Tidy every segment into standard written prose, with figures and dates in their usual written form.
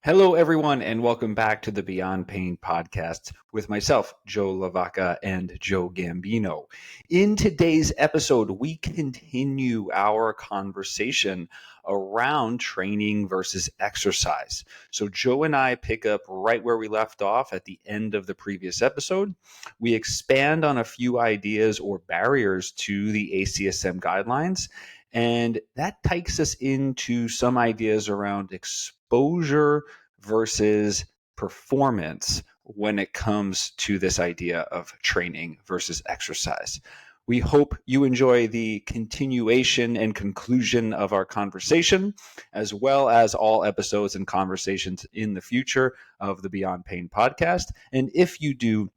Hello, everyone, and welcome back to the Beyond Pain podcast with myself, Joe LaVacca, and Joe Gambino. In today's episode, we continue our conversation around training versus exercise. So, Joe and I pick up right where we left off at the end of the previous episode. We expand on a few ideas or barriers to the ACSM guidelines. And that takes us into some ideas around exposure versus performance when it comes to this idea of training versus exercise. We hope you enjoy the continuation and conclusion of our conversation, as well as all episodes and conversations in the future of the Beyond Pain podcast. And if you do,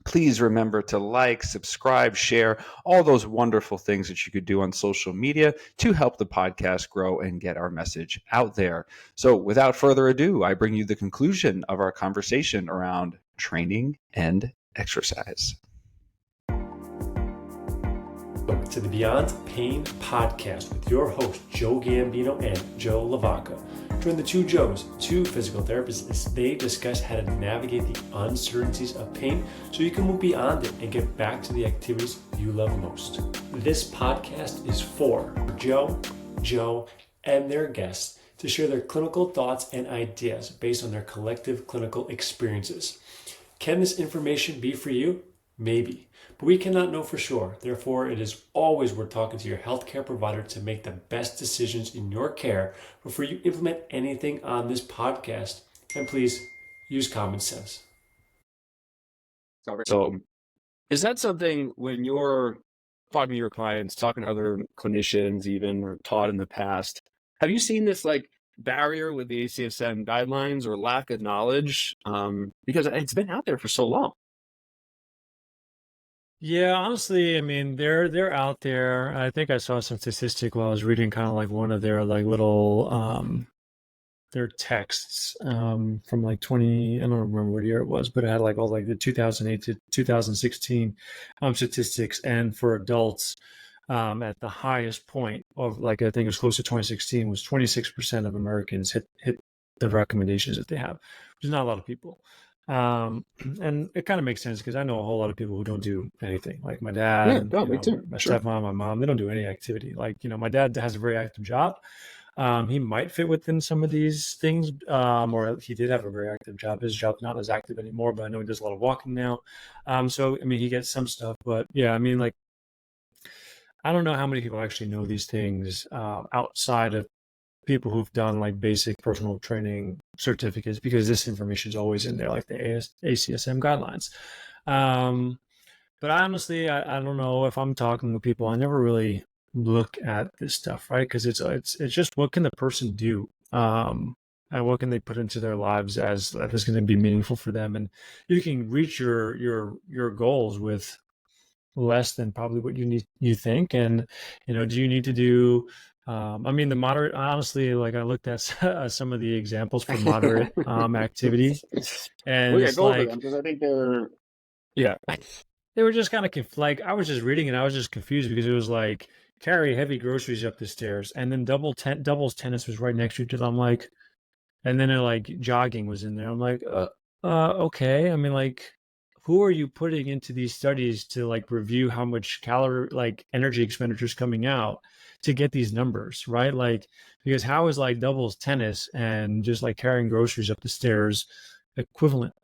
please remember to like, subscribe, share, all those wonderful things that you could do on social media to help the podcast grow and get our message out there. So without further ado, I bring you the conclusion of our conversation around training and exercise. Welcome to the Beyond Pain podcast with your host, Joe Gambino and Joe LaVacca. Join the two Joes, two physical therapists, as they discuss how to navigate the uncertainties of pain so you can move beyond it and get back to the activities you love most. This podcast is for Joe, and their guests to share their clinical thoughts and ideas based on their collective clinical experiences. Can this information be for you? Maybe, but we cannot know for sure. Therefore, it is always worth talking to your healthcare provider to make the best decisions in your care before you implement anything on this podcast. And please use common sense. So is that something when you're talking to your clients, talking to other clinicians even, or taught in the past, have you seen this like barrier with the ACSM guidelines or lack of knowledge? Because it's been out there for so long. Yeah, honestly, I mean, they're out there. I think I saw some statistic while I was reading kind of like one of their like little their texts from like 20, I don't remember what year it was, but it had like all like the 2008 to 2016 statistics, and for adults at the highest point of like I think it was close to 2016 was 26% of Americans hit the recommendations that they have, which is not a lot of people. And it kind of makes sense because I know a whole lot of people who don't do anything. Like my dad, and, me too. my Sure. stepmom, my mom, they don't do any activity. Like, my dad has a very active job. He might fit within some of these things, or he did have a very active job. His job's not as active anymore, but I know he does a lot of walking now. So, I mean, he gets some stuff, but yeah, I mean, like, I don't know how many people actually know these things outside of people who've done like basic personal training certificates, because this information is always in there, like the ACSM guidelines. But honestly, I don't know if I'm talking to people, I never really look at this stuff, right? Because it's just what can the person do, and what can they put into their lives as that is going to be meaningful for them, and you can reach your goals with less than probably what you think. And do you need to do I mean, the moderate, honestly, like I looked at some of the examples for moderate activity, and We it's go over like, them because I think they're, yeah, they were just kind of like, I was just reading and I was just confused because it was like carry heavy groceries up the stairs, and then doubles tennis was right next to each other. I'm like, and then like jogging was in there. I'm like, okay. I mean, like, who are you putting into these studies to like review how much calorie, like energy expenditure is coming out to get these numbers, right? Like, because how is like doubles tennis and just like carrying groceries up the stairs equivalent,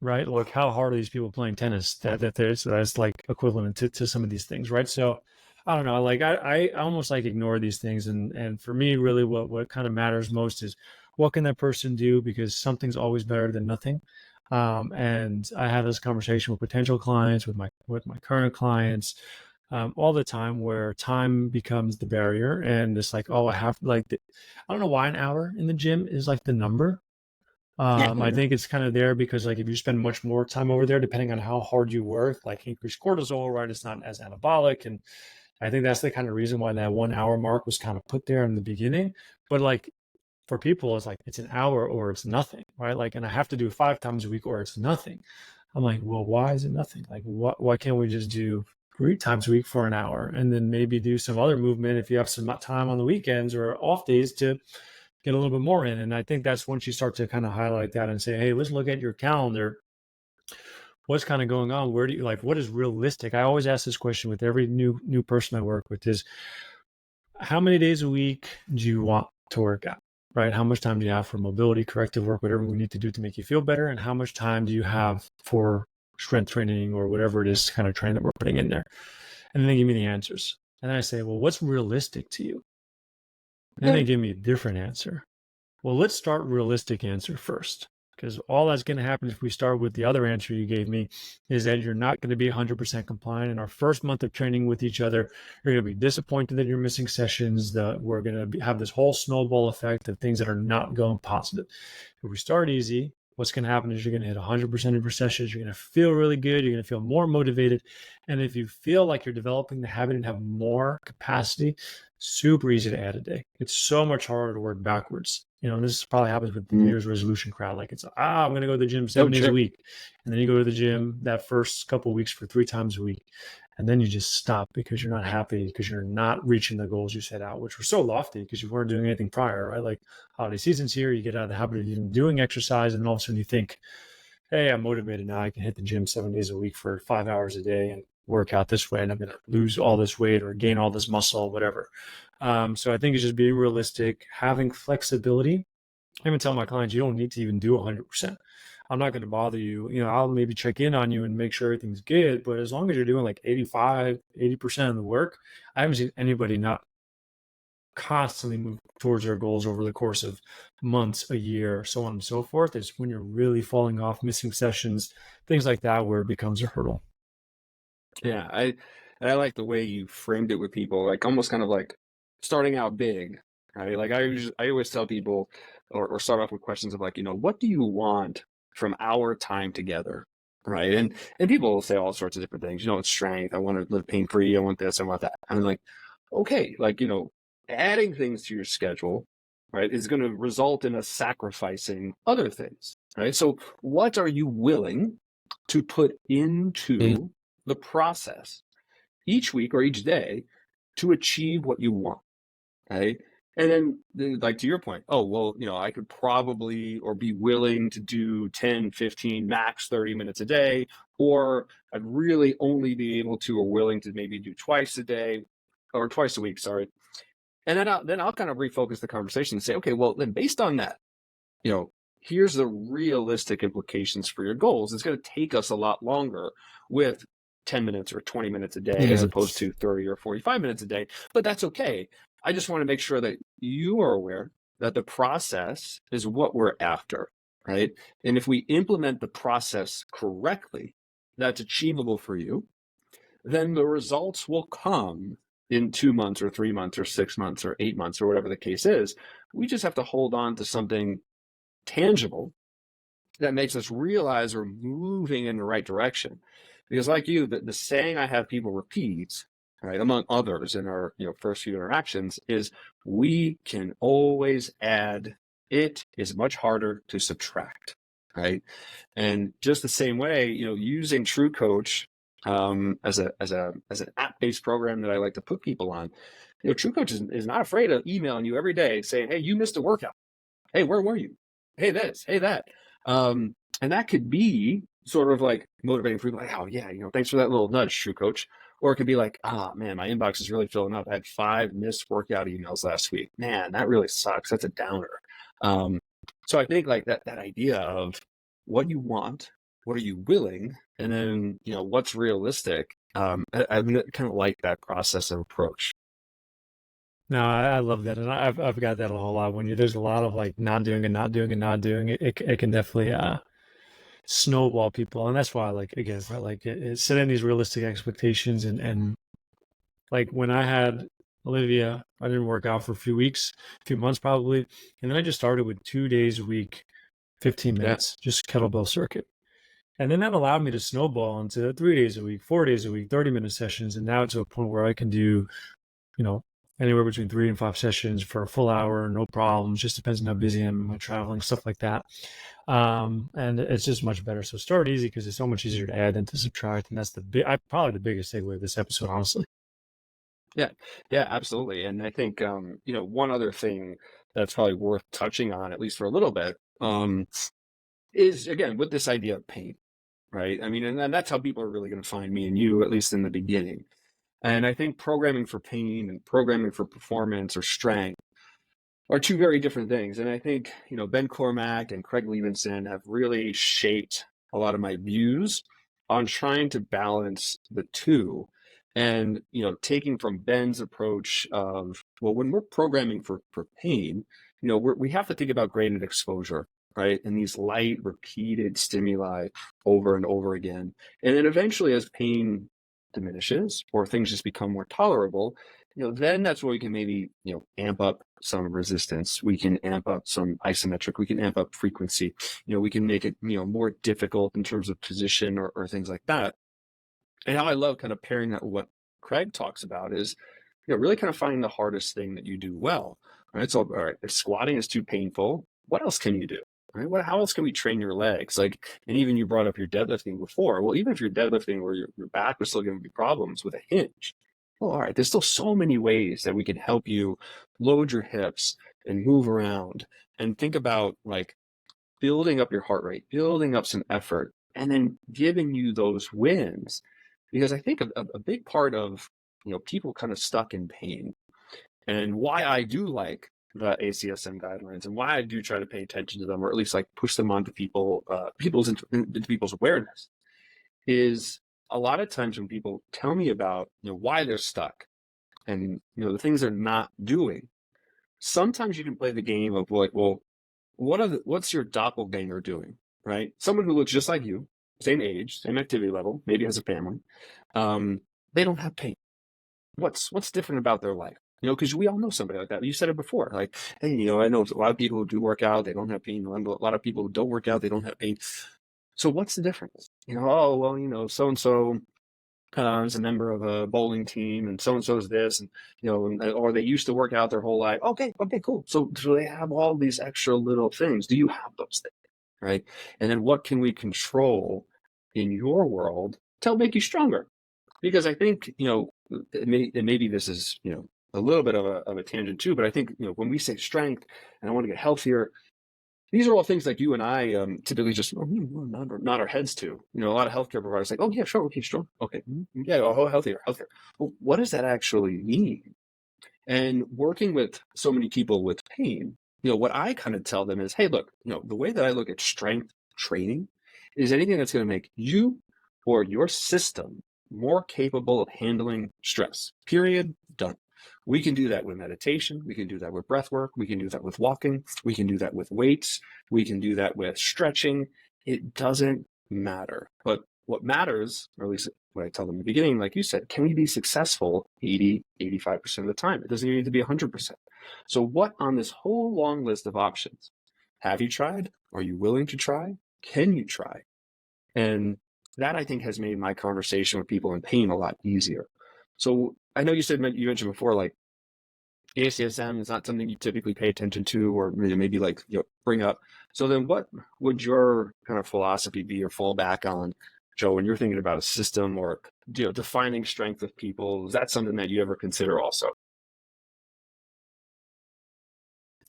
right? Like, how hard are these people playing tennis that's like equivalent to some of these things, right? So I don't know, like I almost like ignore these things, and for me, really, what kind of matters most is what can that person do, because something's always better than nothing. And I have this conversation with potential clients, with my current clients, all the time, where time becomes the barrier, and it's like, oh, I have like, I don't know why an hour in the gym is like the number. I think it's kind of there because like if you spend much more time over there, depending on how hard you work, like increased cortisol, right? It's not as anabolic, and I think that's the kind of reason why that 1 hour mark was kind of put there in the beginning. But like, for people, it's like, it's an hour or it's nothing, right? Like, and I have to do 5 times a week or it's nothing. I'm like, well, why is it nothing? Like, why can't we just do 3 times a week for an hour, and then maybe do some other movement if you have some time on the weekends or off days to get a little bit more in. And I think that's once you start to kind of highlight that and say, hey, let's look at your calendar. What's kind of going on? Where do you like, what is realistic? I always ask this question with every new person I work with is, how many days a week do you want to work out, right? How much time do you have for mobility, corrective work, whatever we need to do to make you feel better? And how much time do you have for strength training or whatever it is kind of training that we're putting in there? And then they give me the answers. And then I say, well, what's realistic to you? And then they give me a different answer. Well, let's start realistic answer first, because all that's going to happen if we start with the other answer you gave me is that you're not going to be 100% compliant. In our first month of training with each other, you're going to be disappointed that you're missing sessions, that we're going to have this whole snowball effect of things that are not going positive. If we start easy, what's going to happen is you're going to hit 100% of your sessions. You're going to feel really good. You're going to feel more motivated. And if you feel like you're developing the habit and have more capacity, super easy to add a day. It's so much harder to work backwards. And this probably happens with the New Year's resolution crowd. Like it's, I'm going to go to the gym 7 days a week. And then you go to the gym that first couple of weeks for 3 times a week. And then you just stop because you're not happy, because you're not reaching the goals you set out, which were so lofty because you weren't doing anything prior, right? Like holiday season's here, you get out of the habit of even doing exercise. And all of a sudden you think, hey, I'm motivated now. I can hit the gym 7 days a week for 5 hours a day and work out this way. And I'm going to lose all this weight or gain all this muscle, whatever. So I think it's just being realistic, having flexibility. I even tell my clients, you don't need to even do 100%. I'm not going to bother you. I'll maybe check in on you and make sure everything's good. But as long as you're doing like 85, 80% of the work, I haven't seen anybody not constantly move towards their goals over the course of months, a year, so on and so forth. It's when you're really falling off, missing sessions, things like that, where it becomes a hurdle. Yeah, I like the way you framed it with people, like almost kind of like starting out big, right? Like I always tell people or start off with questions of like, what do you want from our time together, right? And people will say all sorts of different things. It's strength. I want to live pain-free. I want this. I want that. I'm like, okay, like, adding things to your schedule, right, is going to result in us sacrificing other things, right? So what are you willing to put into the process each week or each day to achieve what you want, right? And then, like to your point, oh, well, I could probably or be willing to do 10, 15, max 30 minutes a day, or I'd really only be able to or willing to maybe do twice a day or twice a week, sorry. And then I'll kind of refocus the conversation and say, okay, well, then based on that, here's the realistic implications for your goals. It's going to take us a lot longer with 10 minutes or 20 minutes a day as opposed to 30 or 45 minutes a day, but that's okay. I just want to make sure that you are aware that the process is what we're after, right? And if we implement the process correctly, that's achievable for you, then the results will come in 2 months or 3 months or 6 months or 8 months or whatever the case is. We just have to hold on to something tangible that makes us realize we're moving in the right direction. Because like you, the saying I have people repeat, right, among others in our first few interactions, is we can always add. It is much harder to subtract, right? And just the same way, using True Coach as an app-based program that I like to put people on, True Coach is not afraid of emailing you every day saying, hey, you missed a workout. Hey, where were you? Hey, this, hey, that. And that could be sort of like motivating for people, like, oh yeah, thanks for that little nudge, True Coach. Or it could be like, oh man, my inbox is really filling up. I had 5 missed workout emails last week. Man, that really sucks. That's a downer. So I think like that idea of what you want, what are you willing, and then what's realistic. I kind of like that process of approach. No, I love that, and I've got that a whole lot. When there's a lot of like not doing it, it can definitely snowball people, and that's why, like, again, right, like setting these realistic expectations, and like when I had Olivia, I didn't work out for a few months probably, and then I just started with 2 days a week, 15 minutes, just kettlebell circuit. And then that allowed me to snowball into 3 days a week, 4 days a week, 30-minute sessions. And now it's to a point where I can do, anywhere between 3 and 5 sessions for a full hour, no problems. Just depends on how busy I am, my traveling, stuff like that. And it's just much better. So start easy because it's so much easier to add than to subtract. And that's probably the biggest takeaway of this episode, honestly. Yeah, absolutely. And I think, one other thing that's probably worth touching on, at least for a little bit, is, again, with this idea of pain, right? I mean, and that's how people are really going to find me and you, at least in the beginning. And I think programming for pain and programming for performance or strength are two very different things. And I think, Ben Cormack and Craig Levinson have really shaped a lot of my views on trying to balance the two. And, taking from Ben's approach of, well, when we're programming for pain, we have to think about graded exposure, right? And these light, repeated stimuli over and over again. And then eventually, as pain diminishes or things just become more tolerable, then that's where we can maybe, amp up some resistance. We can amp up some isometric. We can amp up frequency. We can make it, more difficult in terms of position or things like that. And how I love kind of pairing that with what Craig talks about is, really kind of finding the hardest thing that you do well. Right. So, all right, if squatting is too painful, what else can you do? Right? How else can we train your legs? And even you brought up your deadlifting before. Well, even if you're deadlifting where your back was still going to be problems with a hinge, well, all right, there's still so many ways that we can help you load your hips and move around and think about building up your heart rate, building up some effort, and then giving you those wins. Because I think a big part of, people kind of stuck in pain, and why I do like the ACSM guidelines and why I do try to pay attention to them, or at least push them onto into people's awareness, is a lot of times when people tell me about why they're stuck and the things they're not doing, sometimes you can play the game of well, what's your doppelganger doing, right? Someone who looks just like you, same age, same activity level, maybe has a family, they don't have pain. What's different about their life? Because we all know somebody like that. You said it before, hey, I know a lot of people who do work out, they don't have pain. A lot of people who don't work out, they don't have pain. So what's the difference? Oh, well, so-and-so is a member of a bowling team, and so-and-so is this, and, or they used to work out their whole life. Okay, cool. So they have all these extra little things. Do you have those things, right? And then what can we control in your world to help make you stronger? Because I think, maybe this is, a little bit of a tangent too, but I think, when we say strength and I want to get healthier, these are all things like you and I typically just nod our heads to. A lot of healthcare providers oh yeah, sure, okay, strong, okay, yeah, healthier. Well, what does that actually mean? And working with so many people with pain, what I kind of tell them is, hey, look, the way that I look at strength training is anything that's going to make you or your system more capable of handling stress. Period. Done. We can do that with meditation. We can do that with breath work. We can do that with walking. We can do that with weights. We can do that with stretching. It doesn't matter. But what matters, or at least what I tell them in the beginning, like you said, can we be successful 80, 85% of the time? It doesn't even need to be 100%. So what on this whole long list of options have you tried? Are you willing to try? Can you try? And that, I think, has made my conversation with people in pain a lot easier. So I know you mentioned before, ACSM is not something you typically pay attention to, or maybe bring up. So then what would your kind of philosophy be or fall back on, Joe, when you're thinking about a system or defining strength with people? Is that something that you ever consider also?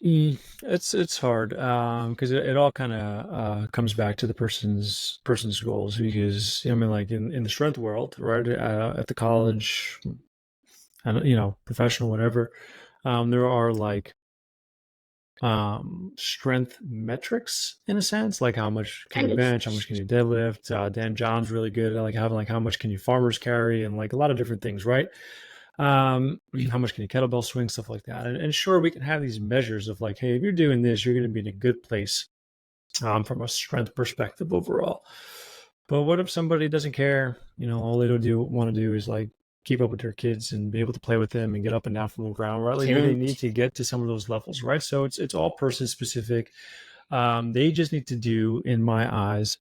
It's hard because it all kind of comes back to the person's goals. Because in the strength world, right, at the college, and professional, whatever, there are strength metrics in a sense, like how much can you bench, how much can you deadlift. Dan John's really good at having how much can you farmers carry, and a lot of different things, right? How much can you kettlebell swing, stuff like that. And sure, we can have these measures of hey, if you're doing this, you're going to be in a good place from a strength perspective overall. But what if somebody doesn't care? All they want to do is keep up with their kids and be able to play with them and get up and down from the ground, right? They need to get to some of those levels, right? So it's all person specific. They just need to do, in my eyes,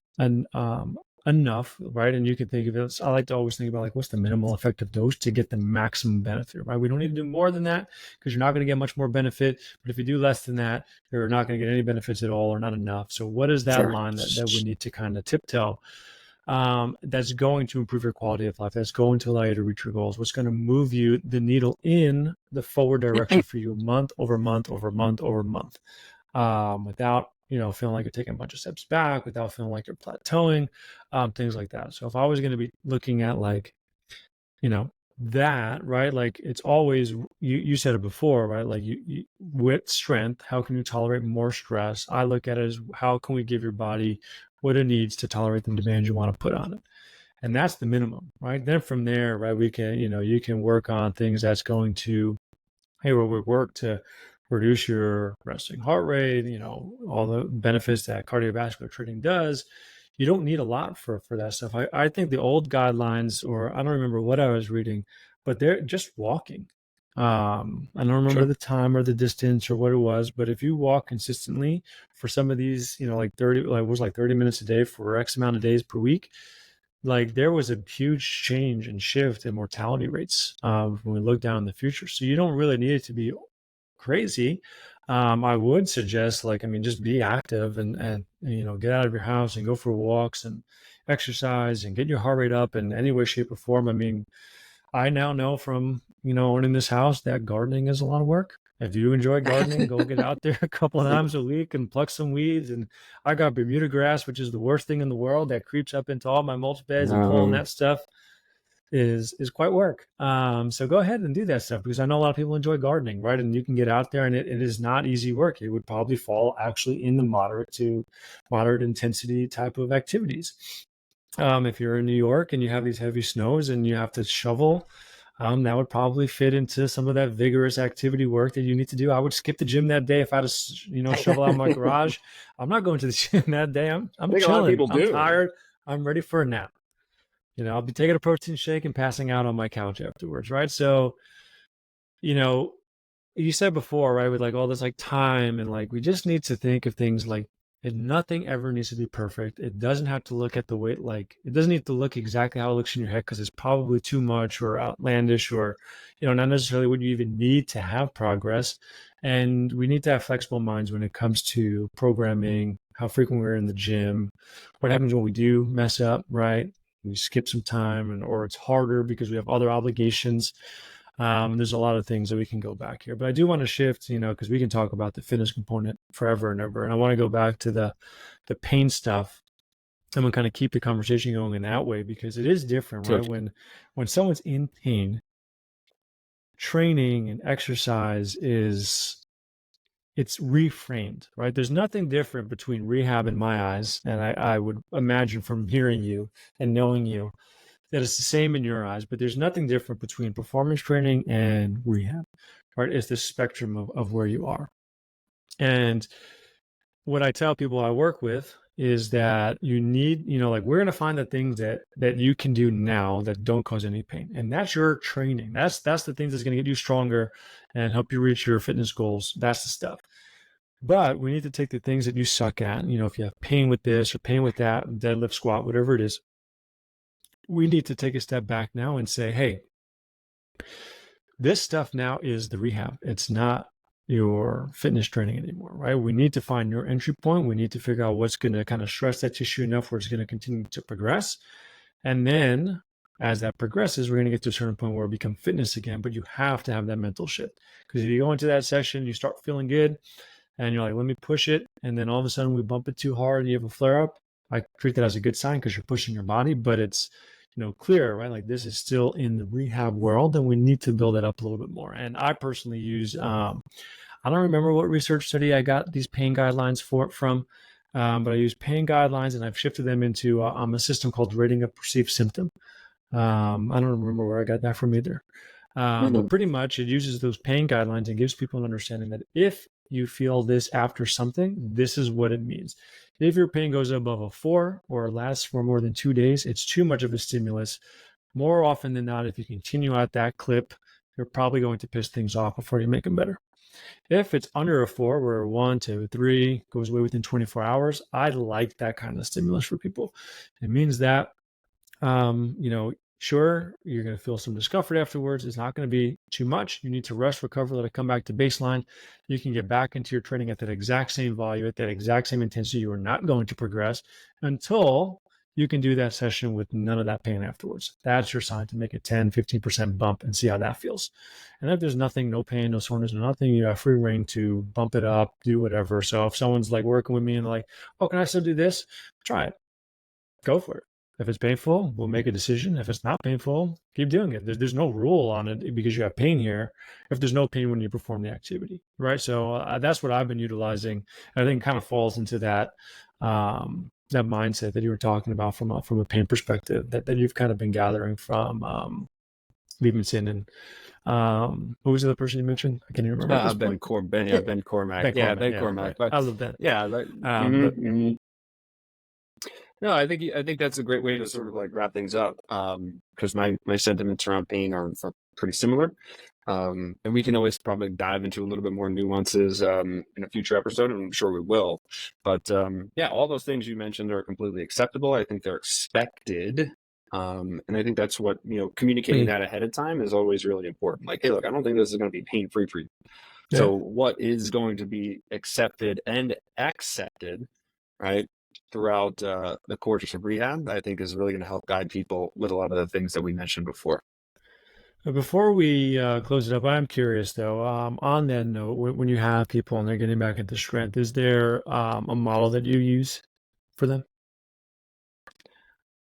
enough, right? And you can think of it, I like to always think about what's the minimal effective dose to get the maximum benefit, right? We don't need to do more than that because you're not going to get much more benefit. But if you do less than that, you're not going to get any benefits at all or not enough. So what is that line that we need to kind of tiptoe? that's going to improve your quality of life, that's going to allow you to reach your goals, what's going to move you the needle in the forward direction for you month over month over month over month, without feeling like you're taking a bunch of steps back, without feeling like you're plateauing, things like that. So if I was going to be looking at like that, right, like it's always, you said it before, right, like you with strength, how can you tolerate more stress? I look at it as how can we give your body what it needs to tolerate the demands you want to put on it, and that's the minimum, right? Then from there, right, we can you can work on things that's going to we work to reduce your resting heart rate, all the benefits that cardiovascular training does. You don't need a lot for that stuff. I think the old guidelines, or I don't remember what I was reading, but they're just walking. I don't remember the time or the distance or what it was, but if you walk consistently for some of these, like 30, like it was like 30 minutes a day for X amount of days per week, like there was a huge change and shift in mortality rates when we look down in the future. So you don't really need it to be crazy. I would suggest, just be active and get out of your house and go for walks and exercise and get your heart rate up in any way, shape, or form. I mean, I now know from owning this house that gardening is a lot of work. If you enjoy gardening, go get out there a couple of times a week and pluck some weeds. And I got Bermuda grass, which is the worst thing in the world, that creeps up into all my mulch beds, and pulling that stuff is quite work. So go ahead and do that stuff, because I know a lot of people enjoy gardening, right? And you can get out there, and it is not easy work. It would probably fall actually in the moderate to moderate intensity type of activities. If you're in New York and you have these heavy snows and you have to shovel, that would probably fit into some of that vigorous activity work that you need to do. I would skip the gym that day if I had to, shovel out my garage. I'm not going to the gym that day. I'm chilling. A lot of people do. I'm tired. I'm ready for a nap. I'll be taking a protein shake and passing out on my couch afterwards, right? So, you said before, right, with like all this like time, and like we just need to think of things like, and nothing ever needs to be perfect. It doesn't have to look at the way, like it doesn't need to look exactly how it looks in your head, because it's probably too much or outlandish, or not necessarily what you even need to have progress. And we need to have flexible minds when it comes to programming, how frequent we're in the gym, what happens when we do mess up, right? We skip some time, or it's harder because we have other obligations. There's a lot of things that we can go back here, but I do want to shift, because we can talk about the fitness component forever and ever. And I want to go back to the pain stuff. I'm going to kind of keep the conversation going in that way, because it is different, right? When someone's in pain, training and exercise it's reframed, right? There's nothing different between rehab in my eyes, and I would imagine from hearing you and knowing you that it's the same in your eyes, but there's nothing different between performance training and rehab, right? It's the spectrum of where you are. And what I tell people I work with is that you need, like we're going to find the things that you can do now that don't cause any pain. And that's your training. That's the things that's going to get you stronger and help you reach your fitness goals. That's the stuff. But we need to take the things that you suck at, if you have pain with this or pain with that, deadlift, squat, whatever it is, we need to take a step back now and say, hey, this stuff now is the rehab. It's not your fitness training anymore, right? We need to find your entry point. We need to figure out what's going to kind of stress that tissue enough where it's going to continue to progress. And then as that progresses, we're going to get to a certain point where it becomes fitness again, but you have to have that mental shift. Because if you go into that session, you start feeling good and you're like, let me push it. And then all of a sudden we bump it too hard and you have a flare up. I treat that as a good sign because you're pushing your body, but it's, clear, right? Like this is still in the rehab world and we need to build it up a little bit more. And I personally use, I don't remember what research study I got these pain guidelines from, but I use pain guidelines and I've shifted them into a system called rating of perceived symptom. I don't remember where I got that from either. But pretty much it uses those pain guidelines and gives people an understanding that if you feel this after something, this is what it means. If your pain goes above a 4 or lasts for more than 2 days, it's too much of a stimulus. More often than not, if you continue at that clip, you're probably going to piss things off before you make them better. If it's under a 4, where 1 to 3 goes away within 24 hours, I like that kind of stimulus for people. It means that, sure, you're going to feel some discomfort afterwards. It's not going to be too much. You need to rest, recover, let it come back to baseline. You can get back into your training at that exact same volume, at that exact same intensity. You are not going to progress until you can do that session with none of that pain afterwards. That's your sign to make a 10, 15% bump and see how that feels. And if there's nothing, no pain, no soreness, no nothing, you have free reign to bump it up, do whatever. So if someone's like working with me and like, oh, can I still do this? Try it. Go for it. If it's painful, we'll make a decision. If it's not painful, keep doing it. There's no rule on it because you have pain here. If there's no pain when you perform the activity, right? So that's what I've been utilizing. I think it kind of falls into that that mindset that you were talking about from a pain perspective that you've kind of been gathering from Levinson and who was the other person you mentioned? I can't even remember. Ben Cormack. Ben Cormack. Right. But, I love that. Yeah. No, I think that's a great way to sort of like wrap things up, because my sentiments around pain are pretty similar, and we can always probably dive into a little bit more nuances in a future episode, and I'm sure we will. But yeah, all those things you mentioned are completely acceptable. I think they're expected, and I think that's what communicating that ahead of time is always really important. Like, hey, look, I don't think this is going to be pain free for you. Yeah. So what is going to be accepted and accepted, right, throughout the course of rehab, I think is really going to help guide people with a lot of the things that we mentioned before. Before we close it up, I'm curious though, on that note, when you have people and they're getting back into strength, is there a model that you use for them?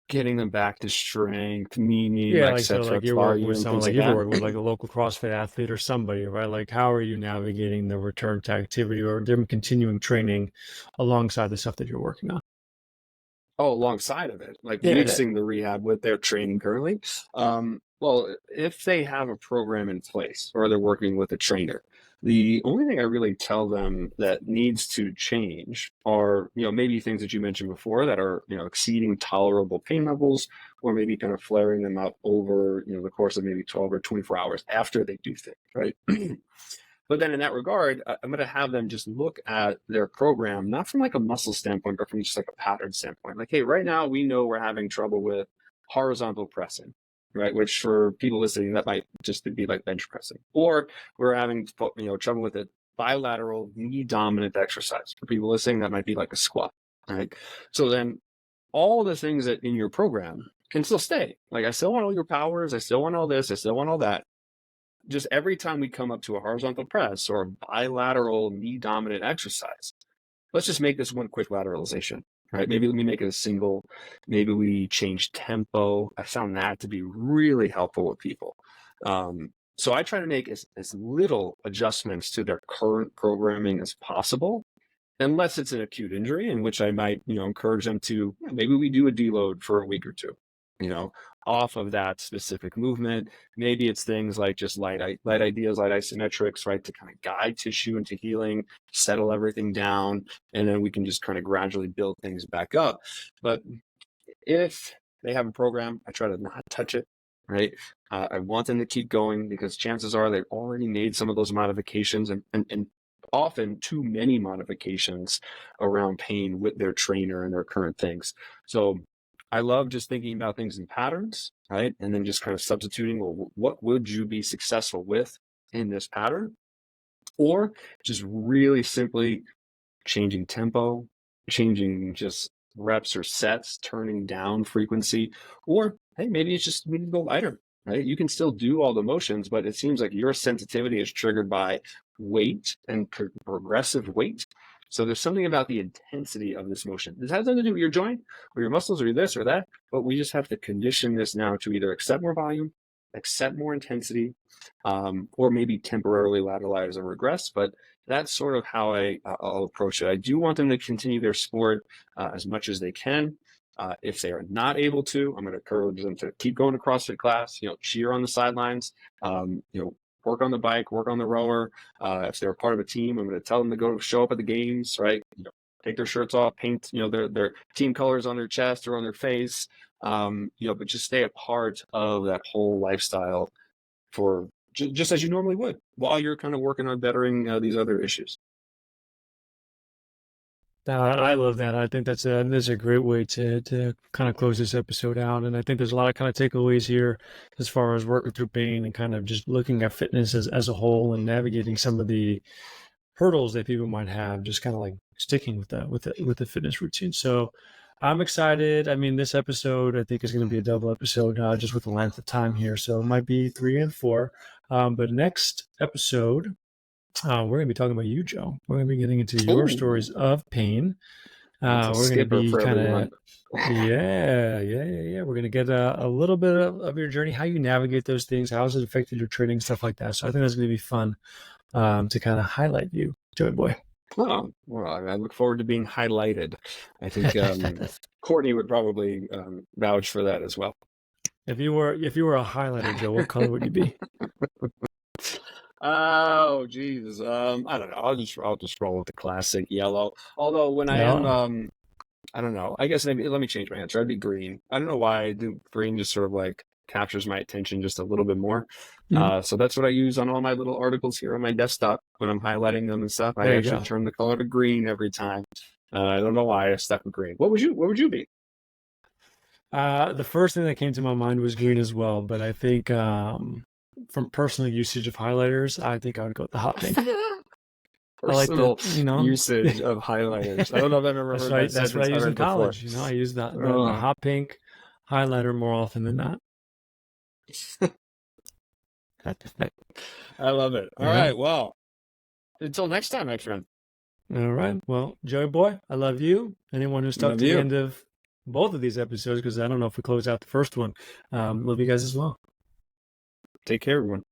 Getting them back to strength, meaning yeah, like so like you're working with someone, like you're working with like a local CrossFit athlete or somebody, right? Like how are you navigating the return to activity or them continuing training alongside the stuff that you're working on? Oh, alongside of it, like mixing the rehab with their training currently. Well, if they have a program in place or they're working with a trainer, the only thing I really tell them that needs to change are, maybe things that you mentioned before that are, exceeding tolerable pain levels, or maybe kind of flaring them up over, the course of maybe 12 or 24 hours after they do things, right? But then in that regard, I'm going to have them just look at their program, not from like a muscle standpoint, but from just like a pattern standpoint. Like, hey, right now we know we're having trouble with horizontal pressing, right? Which for people listening, that might just be like bench pressing. Or we're having, trouble with a bilateral knee dominant exercise. For people listening, that might be like a squat, right? So then all the things that in your program can still stay. Like, I still want all your powers. I still want all this. I still want all that. Just every time we come up to a horizontal press or a bilateral knee dominant exercise, let's just make this one quick lateralization, right? Maybe let me make it a single. Maybe we change tempo. I found that to be really helpful with people. So I try to make as little adjustments to their current programming as possible, unless it's an acute injury, in which I might, encourage them to, maybe we do a deload for a week or two, off of that specific movement. Maybe it's things like just light ideas, light isometrics, right, to kind of guide tissue into healing, settle everything down, and then we can just kind of gradually build things back up. But if they have a program, I try to not touch it, right? I want them to keep going because chances are they've already made some of those modifications and often too many modifications around pain with their trainer and their current things. So I love just thinking about things in patterns, right? And then just kind of substituting, well, what would you be successful with in this pattern? Or just really simply changing tempo, changing just reps or sets, turning down frequency, or hey, maybe it's just we need to go lighter, right? You can still do all the motions, but it seems like your sensitivity is triggered by weight and progressive weight. So there's something about the intensity of this motion. This has nothing to do with your joint or your muscles or this or that, but we just have to condition this now to either accept more volume, accept more intensity, or maybe temporarily lateralize or regress. But that's sort of how I'll approach it. I do want them to continue their sport as much as they can. If they are not able to, I'm going to encourage them to keep going to CrossFit class, cheer on the sidelines, work on the bike, work on the rower. If they're part of a team, I'm going to tell them to go show up at the games, right? Take their shirts off, paint, their team colors on their chest or on their face, but just stay a part of that whole lifestyle for just as you normally would while you're kind of working on bettering these other issues. I love that. I think that's a great way to kind of close this episode out. And I think there's a lot of kind of takeaways here as far as working through pain and kind of just looking at fitness as a whole and navigating some of the hurdles that people might have, just kind of like sticking with the fitness routine. So I'm excited. I mean, this episode I think is going to be a double episode, just with the length of time here. So it might be 3 and 4. But next episode, we're going to be talking about you, Joe. We're going to be getting into your stories of pain. We're going to be kind of, yeah. We're going to get a little bit of your journey, how you navigate those things, how has it affected your training, stuff like that. So I think that's going to be fun to kind of highlight you, Joey boy. Oh, well, I look forward to being highlighted. I think Courtney would probably vouch for that as well. If you were a highlighter, Joe, what color would you be? Oh, geez. I don't know. I'll just roll with the classic yellow. Although when I am, I don't know. I guess maybe let me change my answer. I'd be green. I don't know why I do green. Just sort of like captures my attention just a little bit more. So that's what I use on all my little articles here on my desktop when I'm highlighting them and stuff. I actually turn the color to green every time. I don't know why I stuck with green. What would you be? The first thing that came to my mind was green as well, but I think from personal usage of highlighters, I think I would go with the hot pink. Personal usage of highlighters. I don't know if I've ever heard that. That's what I use in college. You know, I use the hot pink highlighter more often than not. I love it. All right. Well, until next time, my friend. All right. Well, Joey boy, I love you. Anyone who stuck to the end of both of these episodes, because I don't know if we close out the first one, love you guys as well. Take care, everyone.